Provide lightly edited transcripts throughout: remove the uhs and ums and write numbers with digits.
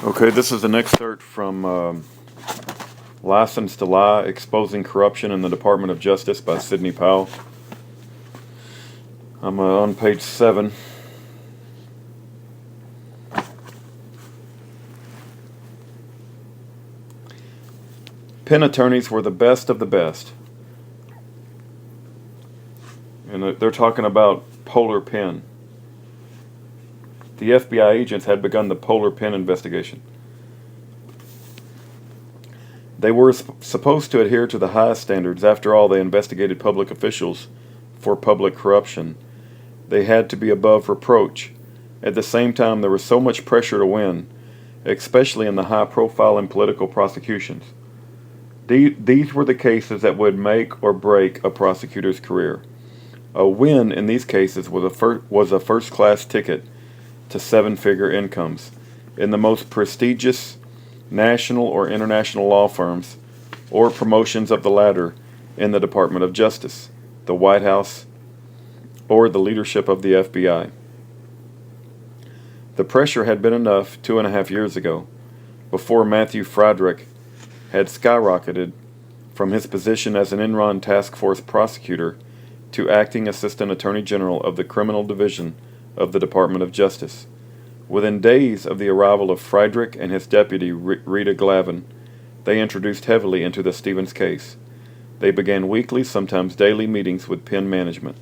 Okay, this is an excerpt from License to Lie, Exposing Corruption in the Department of Justice by Sidney Powell. I'm on page 7. Pen attorneys were the best of the best. And they're talking about Polar Pen. The FBI agents had begun the Polar Pen investigation. They were supposed to adhere to the highest standards. After all, they investigated public officials for public corruption. They had to be above reproach. At the same time, there was so much pressure to win, especially in the high-profile and political prosecutions. These were the cases that would make or break a prosecutor's career. A win in these cases was a first-class ticket to seven-figure incomes in the most prestigious national or international law firms, or promotions of the latter in the Department of Justice, the White House, or the leadership of the FBI. The pressure had been enough 2.5 years ago, before Matthew Friedrich had skyrocketed from his position as an Enron Task Force prosecutor to acting Assistant Attorney General of the Criminal Division of the Department of Justice. Within days of the arrival of Friedrich and his deputy Rita Glavin, they introduced heavily into the Stevens case. They began weekly, sometimes daily meetings with Penn management,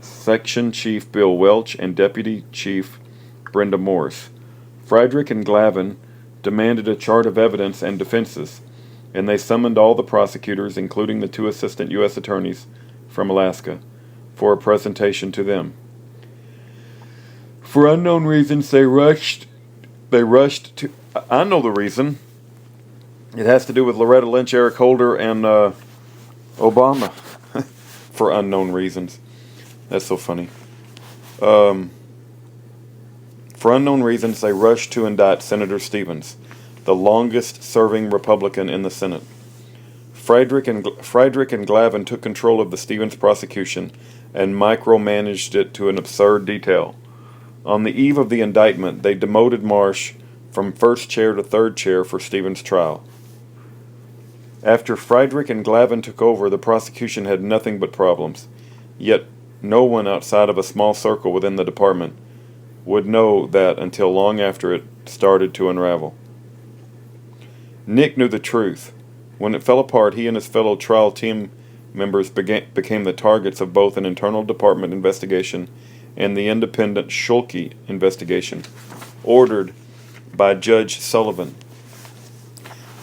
Section Chief Bill Welch and Deputy Chief Brenda Morse. Friedrich and Glavin demanded a chart of evidence and defenses, and they summoned all the prosecutors, including the 2 assistant U.S. attorneys from Alaska, for a presentation to them. For unknown reasons, they rushed to... I know the reason. It has to do with Loretta Lynch, Eric Holder, and Obama. For unknown reasons. That's so funny. For unknown reasons, they rushed to indict Senator Stevens, the longest-serving Republican in the Senate. Friedrich and Glavin took control of the Stevens prosecution and micromanaged it to an absurd detail. On the eve of the indictment, they demoted Marsh from first chair to third chair for Stevens' trial. After Friedrich and Glavin took over, the prosecution had nothing but problems. Yet no one outside of a small circle within the department would know that until long after it started to unravel. Nick knew the truth. When it fell apart, he and his fellow trial team members became the targets of both an internal department investigation and the independent Schulke investigation, ordered by Judge Sullivan.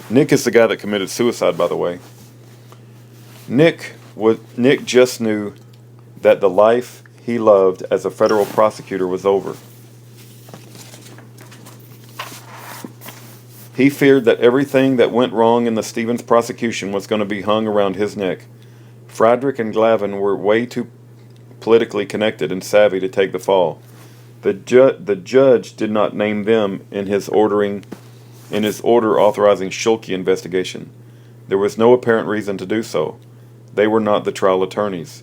Nick is the guy that committed suicide, by the way. Nick just knew that the life he loved as a federal prosecutor was over. He feared that everything that went wrong in the Stevens prosecution was going to be hung around his neck. Friedrich and Glavin were way too politically connected and savvy to take the fall. The judge did not name them in his order authorizing Schulke investigation. There was no apparent reason to do so. They were not the trial attorneys.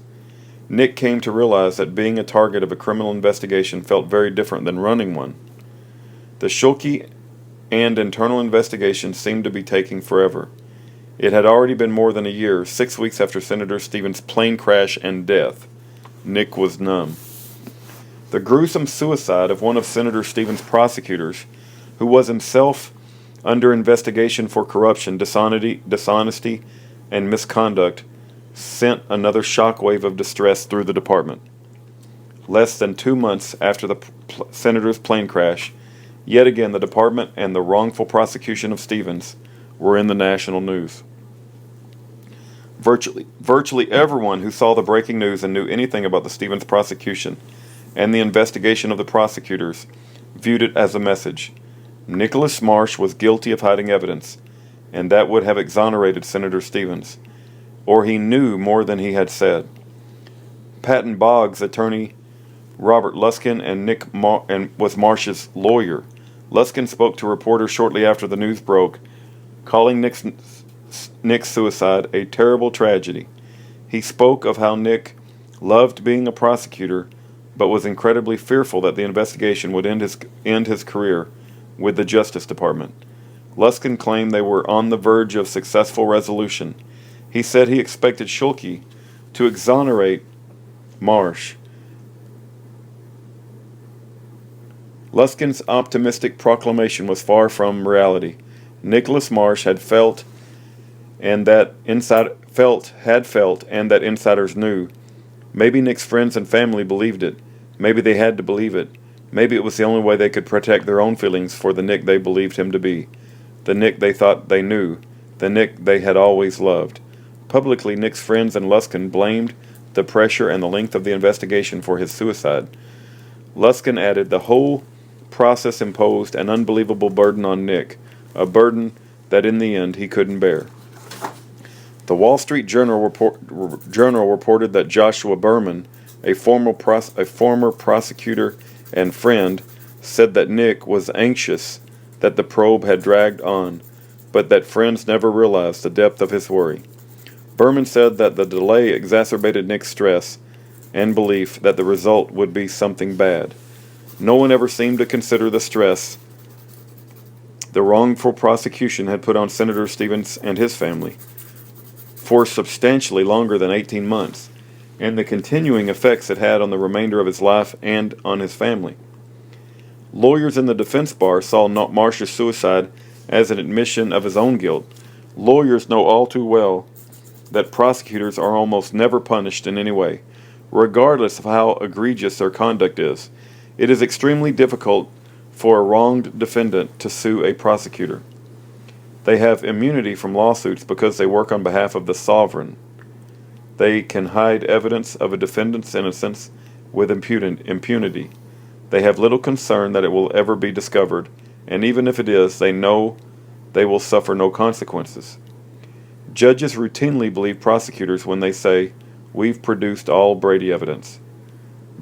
Nick came to realize that being a target of a criminal investigation felt very different than running one. The Schulke and internal investigation seemed to be taking forever. It had already been more than a year, 6 weeks after Senator Stevens' plane crash and death. Nick was numb. The gruesome suicide of one of Senator Stevens' prosecutors, who was himself under investigation for corruption, dishonesty, and misconduct, sent another shockwave of distress through the department. Less than 2 months after the senator's plane crash, yet again the department and the wrongful prosecution of Stevens were in the national news. Virtually everyone who saw the breaking news and knew anything about the Stevens prosecution and the investigation of the prosecutors viewed it as a message. Nicholas Marsh was guilty of hiding evidence, and that would have exonerated Senator Stevens, or he knew more than he had said. Patton Boggs' attorney Robert Luskin was Marsh's lawyer. Luskin spoke to reporters shortly after the news broke, calling Nick's suicide a terrible tragedy. He spoke of how Nick loved being a prosecutor, but was incredibly fearful that the investigation would end his career with the Justice Department. Luskin claimed they were on the verge of successful resolution. He said he expected Schulke to exonerate Marsh. Luskin's optimistic proclamation was far from reality. Nicholas Marsh had felt and that insiders knew. Maybe Nick's friends and family believed it. Maybe they had to believe it. Maybe it was the only way they could protect their own feelings for the Nick they believed him to be. The Nick they thought they knew. The Nick they had always loved. Publicly, Nick's friends and Luskin blamed the pressure and the length of the investigation for his suicide. Luskin added the whole process imposed an unbelievable burden on Nick, a burden that in the end he couldn't bear. The Wall Street Journal reported that Joshua Berman, a former prosecutor and friend, said that Nick was anxious that the probe had dragged on, but that friends never realized the depth of his worry. Berman said that the delay exacerbated Nick's stress and belief that the result would be something bad. No one ever seemed to consider the stress the wrongful prosecution had put on Senator Stevens and his family for substantially longer than 18 months, and the continuing effects it had on the remainder of his life and on his family. Lawyers in the defense bar saw Marsh's suicide as an admission of his own guilt. Lawyers know all too well that prosecutors are almost never punished in any way, regardless of how egregious their conduct is. It is extremely difficult for a wronged defendant to sue a prosecutor. They have immunity from lawsuits because they work on behalf of the sovereign. They can hide evidence of a defendant's innocence with impunity. They have little concern that it will ever be discovered, and even if it is, they know they will suffer no consequences. Judges routinely believe prosecutors when they say, "We've produced all Brady evidence."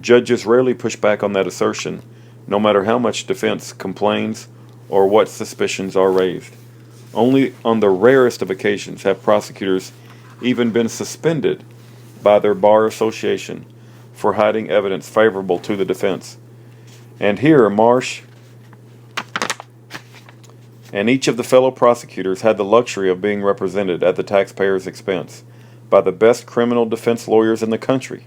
Judges rarely push back on that assertion, no matter how much defense complains or what suspicions are raised. Only on the rarest of occasions have prosecutors even been suspended by their bar association for hiding evidence favorable to the defense. And here, Marsh and each of the fellow prosecutors had the luxury of being represented at the taxpayer's expense by the best criminal defense lawyers in the country.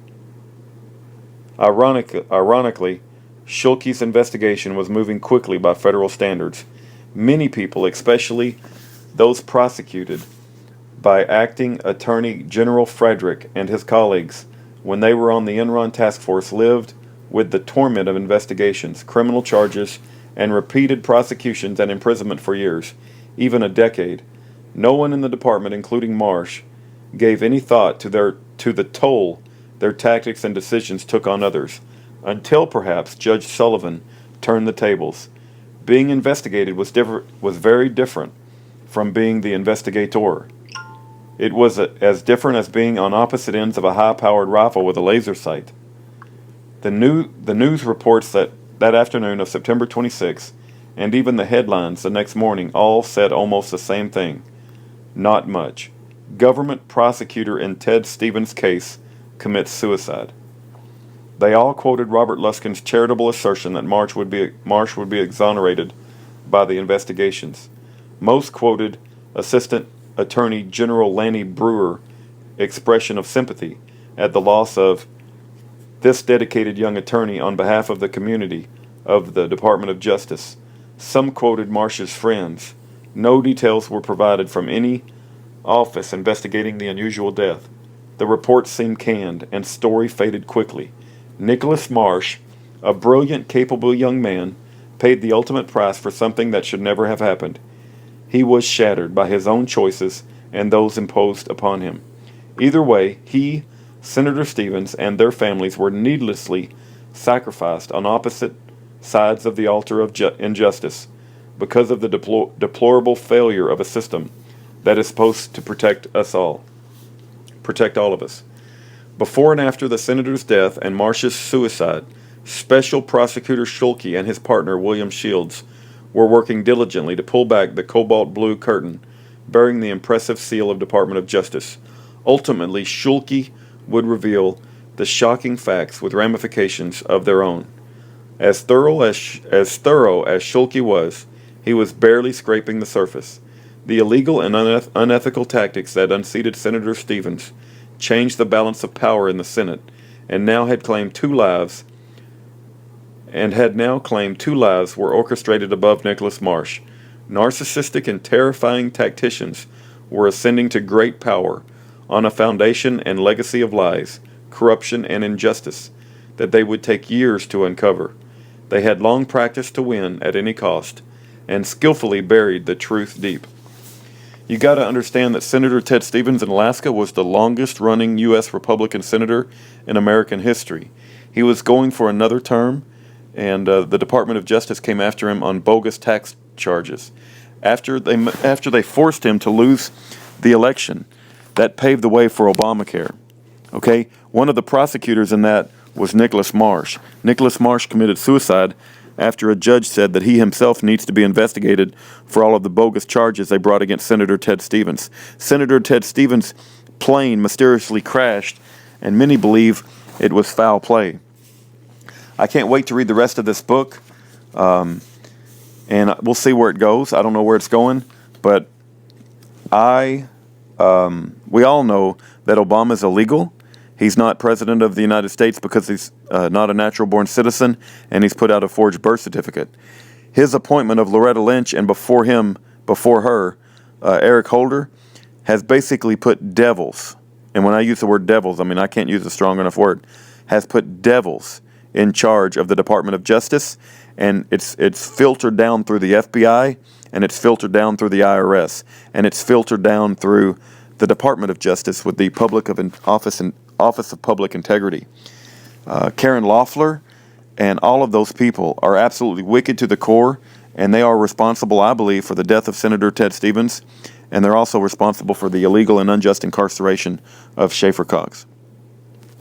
Ironically, Schulke's investigation was moving quickly by federal standards. Many people, especially those prosecuted by Acting Attorney General Frederick and his colleagues, when they were on the Enron task force, lived with the torment of investigations, criminal charges, and repeated prosecutions and imprisonment for years, even a decade. No one in the department, including Marsh, gave any thought to the toll their tactics and decisions took on others, until perhaps Judge Sullivan turned the tables. Being investigated was very different from being the investigator. It was as different as being on opposite ends of a high-powered rifle with a laser sight. The news reports that afternoon of September 26, and even the headlines the next morning, all said almost the same thing. Not much. Government prosecutor in Ted Stevens' case commits suicide. They all quoted Robert Luskin's charitable assertion that Marsh would be exonerated by the investigations. Most quoted Assistant Attorney General Lanny Brewer's expression of sympathy at the loss of this dedicated young attorney on behalf of the community of the Department of Justice. Some quoted Marsh's friends. No details were provided from any office investigating the unusual death. The reports seemed canned, and story faded quickly. Nicholas Marsh, a brilliant, capable young man, paid the ultimate price for something that should never have happened. He was shattered by his own choices and those imposed upon him. Either way, he, Senator Stevens, and their families were needlessly sacrificed on opposite sides of the altar of injustice because of the deplorable failure of a system that is supposed to protect all of us. Before and after the senator's death and Marsh's suicide, Special Prosecutor Schulke and his partner William Shields were working diligently to pull back the cobalt blue curtain bearing the impressive seal of Department of Justice. Ultimately, Schulke would reveal the shocking facts with ramifications of their own. As thorough as Schulke was, He was barely scraping the surface. The illegal and unethical tactics that unseated Senator Stevens changed the balance of power in the Senate, and had now claimed 2 lives were orchestrated above Nicholas Marsh. Narcissistic and terrifying tacticians were ascending to great power on a foundation and legacy of lies, corruption, and injustice that they would take years to uncover. They had long practiced to win at any cost, and skillfully buried the truth deep. You got to understand that Senator Ted Stevens in Alaska was the longest-running U.S. Republican senator in American history. He was going for another term, and the Department of Justice came after him on bogus tax charges. After they forced him to lose the election, that paved the way for Obamacare. Okay, one of the prosecutors in that was Nicholas Marsh. Nicholas Marsh committed suicide after a judge said that he himself needs to be investigated for all of the bogus charges they brought against Senator Ted Stevens. Senator Ted Stevens' plane mysteriously crashed, and many believe it was foul play. I can't wait to read the rest of this book, and we'll see where it goes. I don't know where it's going, but we all know that Obama's illegal. He's not president of the United States because he's not a natural-born citizen, and he's put out a forged birth certificate. His appointment of Loretta Lynch, and before her, Eric Holder, has basically put devils, and when I use the word devils, I mean I can't use a strong enough word, has put devils in charge of the Department of Justice, and it's filtered down through the FBI, and it's filtered down through the IRS, and it's filtered down through the Department of Justice with the Office of Public Integrity. Karen Loeffler and all of those people are absolutely wicked to the core, and they are responsible, I believe, for the death of Senator Ted Stevens, and they're also responsible for the illegal and unjust incarceration of Schaefer Cox.